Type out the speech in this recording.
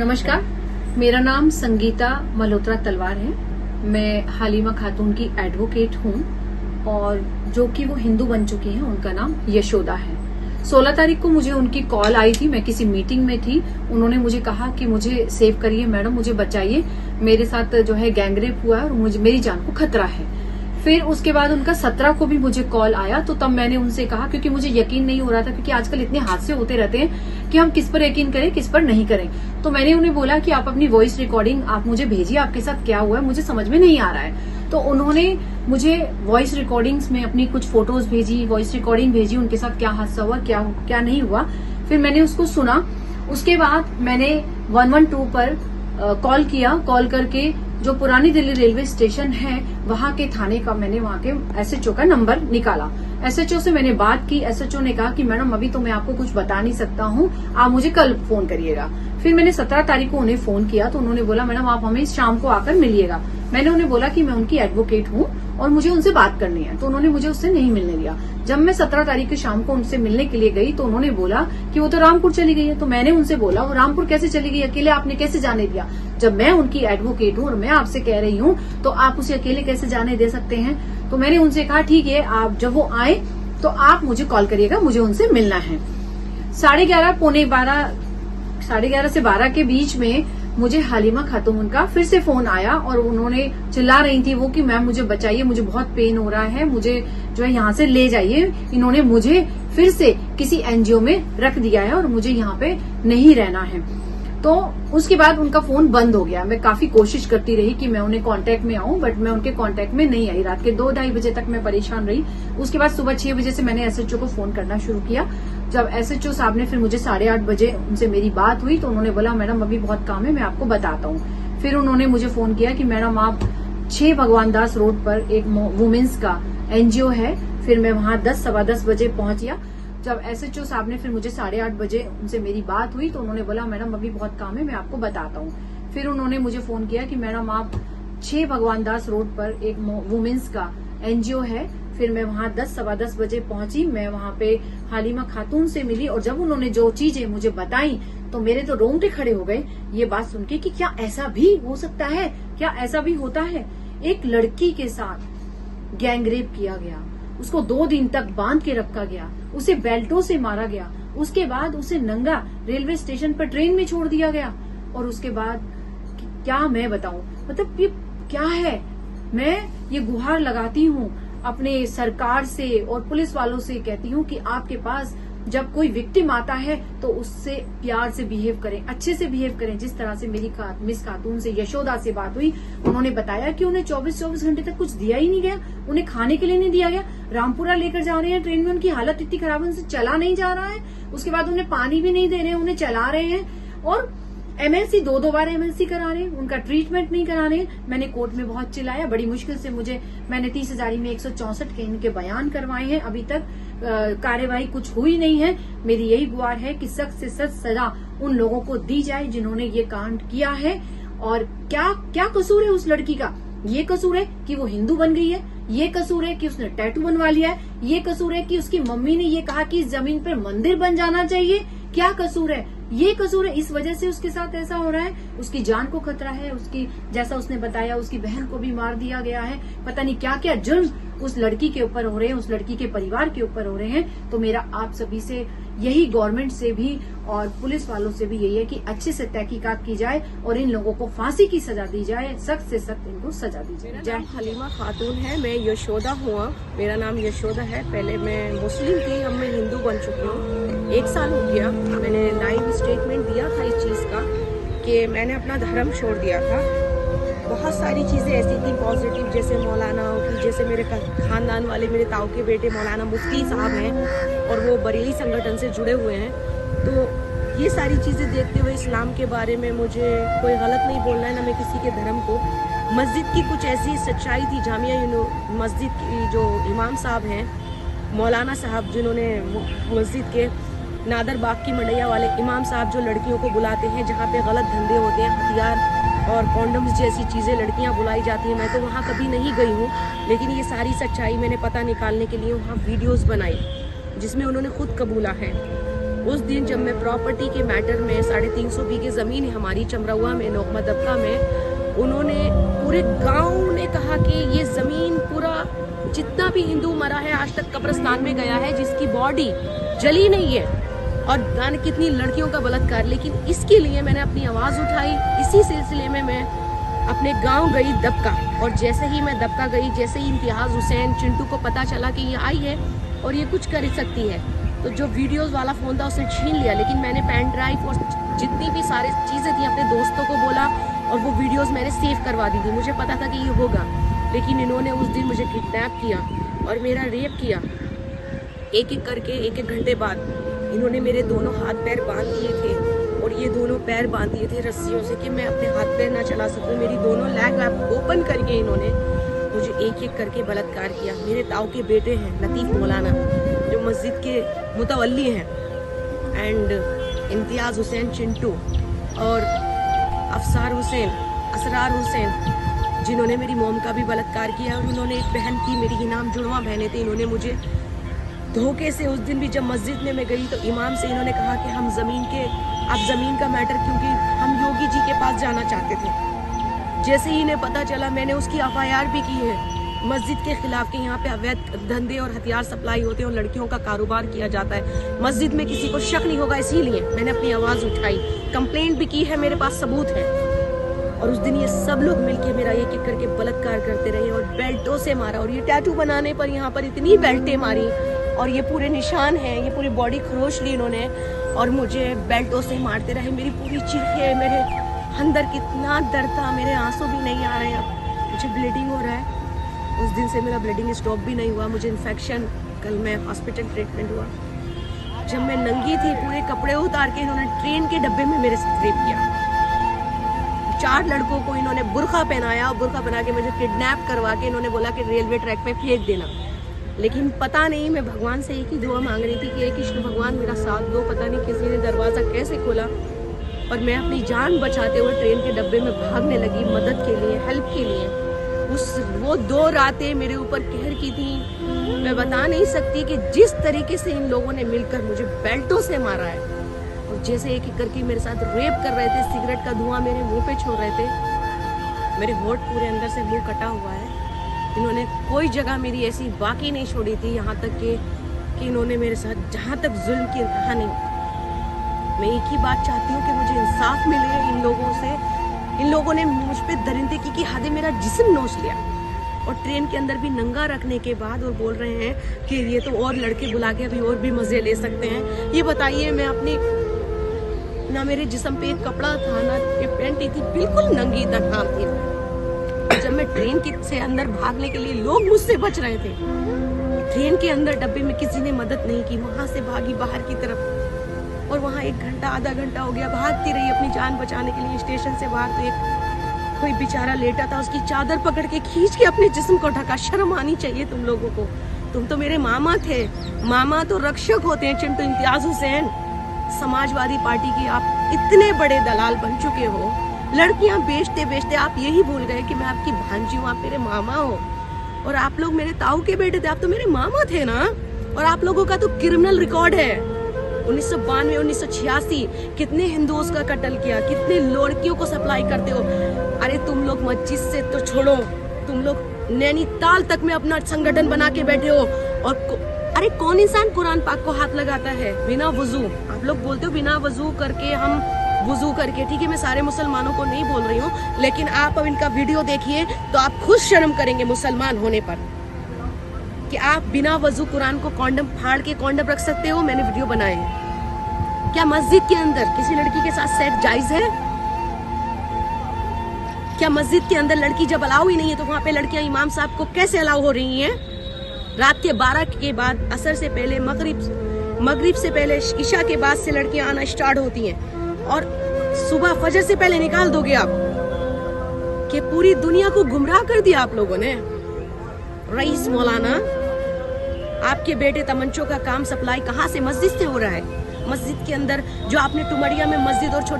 नमस्कार, मेरा नाम संगीता मल्होत्रा तलवार है। मैं हालिमा खातून की एडवोकेट हूँ और जो कि वो हिंदू बन चुकी हैं। उनका नाम यशोदा है। 16 तारीख को मुझे उनकी कॉल आई थी। मैं किसी मीटिंग में थी। उन्होंने मुझे कहा कि मुझे सेव करिए मैडम, मुझे बचाइए, मेरे साथ जो है गैंगरेप हुआ है और मुझे मेरी जान को खतरा है। फिर उसके बाद उनका 17 को भी मुझे कॉल आया, तो तब मैंने उनसे कहा, क्योंकि मुझे यकीन नहीं हो रहा था, क्योंकि आजकल इतने हादसे होते रहते हैं कि हम किस पर यकीन करें किस पर नहीं करें। तो मैंने उन्हें बोला कि आप अपनी वॉइस रिकॉर्डिंग आप मुझे भेजिए, आपके साथ क्या हुआ है मुझे समझ में नहीं आ रहा है। तो उन्होंने मुझे वॉइस रिकॉर्डिंग्स में अपनी कुछ फोटोज भेजी, वॉइस रिकॉर्डिंग भेजी, उनके साथ क्या हादसा हुआ, क्या नहीं हुआ। फिर मैंने उसको सुना। उसके बाद मैंने 112 पर कॉल किया। कॉल करके जो पुरानी दिल्ली रेलवे स्टेशन है वहां के थाने का मैंने वहां के एसएचओ का नंबर निकाला। एसएचओ से मैंने बात की। एसएचओ ने कहा कि मैडम अभी तो मैं आपको कुछ बता नहीं सकता हूँ, आप मुझे कल फोन करिएगा। फिर मैंने 17 तारीख को उन्हें फोन किया तो उन्होंने बोला मैडम आप हमें शाम को आकर मिलिएगा। मैंने उन्हें बोला कि मैं उनकी एडवोकेट हूँ और मुझे उनसे बात करनी है, तो उन्होंने मुझे उससे नहीं मिलने दिया। जब मैं 17 तारीख की शाम को उनसे मिलने के लिए गई तो उन्होंने बोला कि वो तो रामपुर चली गई है। तो मैंने उनसे बोला वो रामपुर कैसे चली गई, अकेले आपने कैसे जाने दिया? जब मैं उनकी एडवोकेट हूँ और मैं आपसे कह रही हूँ तो आप उसे अकेले कैसे जाने दे सकते हैं? तो मैंने उनसे कहा ठीक है, आप जब वो आए तो आप मुझे कॉल करिएगा, मुझे उनसे मिलना है। 11:30 पौने 12, 11:30 से 12 के बीच में मुझे हालिमा खातून का फिर से फोन आया और उन्होंने चिल्ला रही थी वो कि मैम मुझे बचाइए, मुझे बहुत पेन हो रहा है, मुझे जो है यहाँ से ले जाइए। इन्होंने मुझे फिर से किसी एनजीओ में रख दिया है और मुझे यहाँ पे नहीं रहना है। तो उसके बाद उनका फोन बंद हो गया। मैं काफी कोशिश करती रही कि मैं उन्हें कांटेक्ट में आऊं, बट मैं उनके कांटेक्ट में नहीं आई। रात के 2-2:30 बजे तक मैं परेशान रही। उसके बाद सुबह 6 बजे से मैंने एसएचओ को फोन करना शुरू किया। जब एसएचओ साहब ने फिर मुझे 8:30 बजे उनसे मेरी बात हुई तो उन्होंने बोला मैडम अभी बहुत काम है, मैं आपको बताता हूँ। फिर उन्होंने मुझे फोन किया कि मैडम आप 6 भगवान दास रोड पर एक वुमेन्स का एनजीओ है। फिर मैं वहां 10, 10:15 बजे पहुंच गया। जब एसएचओ साहब ने फिर मुझे 8:30 बजे उनसे मेरी बात हुई तो उन्होंने बोला मैडम अभी बहुत काम है, मैं आपको बताता हूँ। फिर उन्होंने मुझे फोन किया कि मैडम आप 6 भगवान दास रोड पर एक वुमेन्स का एनजीओ है। फिर मैं वहां 10, 10:15 बजे पहुंची। मैं वहां पे हालिमा खातून से मिली और जब उन्होंने जो चीजें मुझे बताई तो मेरे तो रोंगटे खड़े हो गए ये बात सुन के कि क्या ऐसा भी हो सकता है, क्या ऐसा भी होता है। एक लड़की के साथ गैंगरेप किया गया, उसको 2 दिन तक बांध के रखा गया, उसे बेल्टों से मारा गया, उसके बाद उसे नंगा रेलवे स्टेशन पर ट्रेन में छोड़ दिया गया। और उसके बाद क्या मैं बताऊं, मतलब ये क्या है। मैं ये गुहार लगाती हूँ अपने सरकार से और पुलिस वालों से, कहती हूँ कि आपके पास जब कोई विक्टिम आता है तो उससे प्यार से बिहेव करें, अच्छे से बिहेव करें। जिस तरह से मेरी मिस खातून से यशोदा से बात हुई, उन्होंने बताया कि उन्हें 24 घंटे तक कुछ दिया ही नहीं गया, उन्हें खाने के लिए नहीं दिया गया। रामपुरा लेकर जा रहे हैं ट्रेन में, उनकी हालत इतनी खराब है, उनसे चला नहीं जा रहा है। उसके बाद उन्हें पानी भी नहीं दे रहे हैं, उन्हें चला रहे हैं और एमएलसी 2-2 बार एमएलसी करा रहे हैं, उनका ट्रीटमेंट नहीं करा रहे हैं। मैंने कोर्ट में बहुत चिल्लाया, बड़ी मुश्किल से मैंने 30,000 में 164 के इनके बयान करवाए हैं। अभी तक कार्यवाही कुछ हुई नहीं है। मेरी यही गुहार है कि सख्त से सख्त सजा उन लोगों को दी जाए जिन्होंने ये कांड किया है। और क्या कसूर है उस लड़की का? ये कसूर है कि वो हिंदू बन गई है, ये कसूर है कि उसने टैटू बनवा लिया है, ये कसूर है कि उसकी मम्मी ने ये कहा कि इस जमीन पर मंदिर बन जाना चाहिए। क्या कसूर है? ये कसूर है। इस वजह से उसके साथ ऐसा हो रहा है। उसकी जान को खतरा है। उसकी, जैसा उसने बताया, उसकी बहन को भी मार दिया गया है। पता नहीं क्या क्या जुर्म उस लड़की के ऊपर हो रहे हैं, उस लड़की के परिवार के ऊपर हो रहे हैं। तो मेरा आप सभी से यही, गवर्नमेंट से भी और पुलिस वालों से भी यही है कि अच्छे से तहकीकात की जाए और इन लोगों को फांसी की सजा दी जाए, सख्त से सख्त इनको सजा दी जाए। मेरा नाम हालिमा खातून है, मैं यशोदा हूँ। मेरा नाम यशोदा है। पहले मैं मुस्लिम थी, अब मैं हिंदू बन चुकी हूँ। 1 साल हो गया। मैंने लाइव स्टेटमेंट दिया था इस चीज़ का कि मैंने अपना धर्म छोड़ दिया था। बहुत सारी चीज़ें ऐसी थी पॉजिटिव, जैसे मौलाना की, जैसे मेरे खानदान वाले, मेरे ताऊ के बेटे मौलाना मुफ्ती साहब हैं और वो बरेली संगठन से जुड़े हुए हैं। तो ये सारी चीज़ें देखते हुए इस्लाम के बारे में मुझे कोई गलत नहीं बोलना है, ना मैं किसी के धर्म को। मस्जिद की कुछ ऐसी सच्चाई थी, जामिया मस्जिद की जो इमाम साहब हैं, मौलाना साहब, जिन्होंने मस्जिद के नादर बाग की मंडैया वाले इमाम साहब जो लड़कियों को बुलाते हैं जहाँ पे गलत धंधे होते हैं, हथियार और कॉन्डम्स जैसी चीज़ें लड़कियाँ बुलाई जाती हैं। मैं तो वहाँ कभी नहीं गई हूँ, लेकिन ये सारी सच्चाई मैंने पता निकालने के लिए वहाँ वीडियोस बनाई जिसमें उन्होंने खुद कबूला है उस दिन जब मैं प्रॉपर्टी के मैटर में 350 बीघे जमीन है हमारी चमरौआ में, नोकमा दबका में, उन्होंने पूरे गांव ने कहा कि ये जमीन पूरा जितना भी हिंदू मरा है आज तक कब्रिस्तान में गया है जिसकी बॉडी जली नहीं है, और जाने कितनी लड़कियों का बलात्कार। लेकिन इसके लिए मैंने अपनी आवाज उठाई। इसी सिलसिले में मैं अपने गांव गई दबका, और जैसे ही मैं दबका गई, जैसे ही इम्तियाज हुसैन चिंटू को पता चला कि ये आई है और ये कुछ कर सकती है, तो जो वीडियोस वाला फोन था उसे छीन लिया। लेकिन मैंने पेन ड्राइव और जितनी भी सारी चीजें थी अपने दोस्तों को बोला, और वो वीडियोस मैंने सेव करवा दी थी। मुझे पता था कि ये होगा, लेकिन इन्होंने उस दिन मुझे किडनैप किया और मेरा रेप किया। एक एक करके 1-1 घंटे बाद इन्होंने मेरे दोनों हाथ पैर बांध दिए थे, और ये दोनों पैर बांध दिए थे रस्सियों से कि मैं अपने हाथ पैर ना चला सकूं। मेरी दोनों लैग ओपन करके इन्होंने मुझे एक एक करके बलात्कार किया। मेरे ताऊ के बेटे हैं लतीफ़ मौलाना, जो मस्जिद के मुतवल्ली हैं, एंड इम्तियाज हुसैन चिंटू, और अफसार हुसैन, असरार हुसैन, जिन्होंने मेरी मोम का भी बलात्कार किया। और उन्होंने एक बहन की, मेरी इनाम जुड़वा बहनें थी, इन्होंने मुझे धोखे से, उस दिन भी जब मस्जिद में मैं गई तो इमाम से इन्होंने कहा कि हम आप ज़मीन का मैटर, क्योंकि हम योगी जी के पास जाना चाहते थे। जैसे ही इन्हें पता चला, मैंने उसकी FIR भी की है मस्जिद के खिलाफ कि यहाँ पे अवैध धंधे और हथियार सप्लाई होते हैं और लड़कियों का कारोबार किया जाता है। मस्जिद में किसी को शक नहीं होगा, इसीलिए मैंने अपनी आवाज़ उठाई, कंप्लेंट भी की है, मेरे पास सबूत है। और उस दिन ये सब लोग मिलके मेरा एक एक करके बलात्कार करते रहे और बेल्टों से मारा। और ये टैटू बनाने पर यहाँ पर इतनी बेल्टें मारी, और ये पूरे निशान हैं, ये पूरी बॉडी खरोच ली इन्होंने, और मुझे बेल्टों से मारते रहे। मेरी पूरी चीखें, मेरे अंदर कितना दर्द था, मेरे आंसू भी नहीं आ रहे हैं, अब मुझे ब्लीडिंग हो रहा है। उस दिन से मेरा ब्लीडिंग स्टॉप भी नहीं हुआ, मुझे इन्फेक्शन, कल मैं हॉस्पिटल ट्रीटमेंट हुआ। जब मैं नंगी थी, पूरे कपड़े उतार के इन्होंने ट्रेन के डब्बे में मेरे साथ रेप किया। 4 लड़कों को इन्होंने बुर्का पहनाया, और बुर्का पहना के मुझे किडनैप करवा के इन्होंने बोला कि रेलवे ट्रैक पे फेंक देना। लेकिन पता नहीं, मैं भगवान से एक ही दुआ मांग रही थी कि हे कृष्ण भगवान मेरा साथ दो। पता नहीं किसी ने दरवाज़ा कैसे खोला, और मैं अपनी जान बचाते हुए ट्रेन के डब्बे में भागने लगी मदद के लिए, हेल्प के लिए। वो 2 रातें मेरे ऊपर कहर की थी। मैं बता नहीं सकती कि जिस तरीके से इन लोगों ने मिलकर मुझे बेल्टों से मारा है, और जैसे एक एक करके मेरे साथ रेप कर रहे थे, सिगरेट का धुआं मेरे मुंह पे छोड़ रहे थे। मेरे होठ पूरे अंदर से मुंह कटा हुआ है। इन्होंने कोई जगह मेरी ऐसी बाकी नहीं छोड़ी थी, यहाँ तक कि इन्होंने मेरे साथ जहाँ तक जुल्म की इंतहा नहीं। मैं एक ही बात चाहती हूँ कि मुझे इंसाफ मिले इन लोगों से। इन लोगों ने मुझ पे दरिंदगी की हद मेरा जिस्म नोच लिया, और ट्रेन के अंदर भी नंगा रखने के बाद, और बोल रहे हैं कि ये तो और लड़के बुला के अभी और भी मजे ले सकते हैं। ये बताइए, मैं अपनी, ना मेरे जिस्म पे एक कपड़ा था, ना ये पैंट थी, बिल्कुल नंगी तक थी। जब मैं ट्रेन के से अंदर भागने के लिए, लोग मुझसे बच रहे थे, ट्रेन के अंदर डब्बे में किसी ने मदद नहीं की। वहां से भागी बाहर की तरफ, और वहां 1 घंटा आधा घंटा हो गया, भागती रही अपनी जान बचाने के लिए। स्टेशन से बाहर तो एक कोई बेचारा लेटा था, उसकी चादर पकड़ के खींच के अपने जिस्म को ढका। शर्म आनी चाहिए तुम लोगों को, तुम तो मेरे मामा थे। मामा तो रक्षक होते हैं। चिंटू, इम्तियाज हुसैन, समाजवादी पार्टी की आप इतने बड़े दलाल बन चुके हो। लड़कियां बेचते बेचते आप यही भूल गए कि मैं आपकी भांजी हूँ, आप मेरे मामा हो। और आप लोग मेरे ताऊ के बेटे थे, आप तो मेरे मामा थे ना। और आप लोगों का तो क्रिमिनल रिकॉर्ड है। 1992, 1986 कितने हिंदुओं का कत्ल किया, कितने लड़कियों को सप्लाई करते हो। अरे तुम लोग मस्जिद से तो छोड़ो, तुम लोग नैनीताल तक में अपना संगठन बना के बैठे हो। और अरे कौन इंसान कुरान पाक को हाथ लगाता है बिना वजू? आप लोग बोलते हो बिना वजू करके, हम वजू करके। ठीक है, मैं सारे मुसलमानों को नहीं बोल रही हूँ, लेकिन आप अब इनका वीडियो देखिए तो आप खुद शर्म करेंगे मुसलमान होने पर, कि आप बिना वजू कुरान को कॉन्डम फाड़ के कॉन्डम रख सकते हो। मैंने वीडियो बनाए हैं। क्या मस्जिद के अंदर किसी लड़की के साथ सेक्स जायज है? क्या मस्जिद के अंदर लड़की जब अलाउ ही नहीं है तो वहां पे लड़कियां इमाम साहब को कैसे अलाउ हो रही हैं? रात के 12 के बाद, असर से पहले, मगरिब से पहले, ईशा के बाद से लड़कियां आना स्टार्ट होती हैं, और सुबह फजर से पहले निकाल दोगे आप। कि पूरी दुनिया को गुमराह कर दिया आप लोगों ने। रईस मौलाना, आपके बेटे तमंचों का काम सप्लाई कहाँ से? मस्जिद से हो रहा है। मस्जिद के अंदर जो आपने टुमड़िया में मस्जिद और छोटे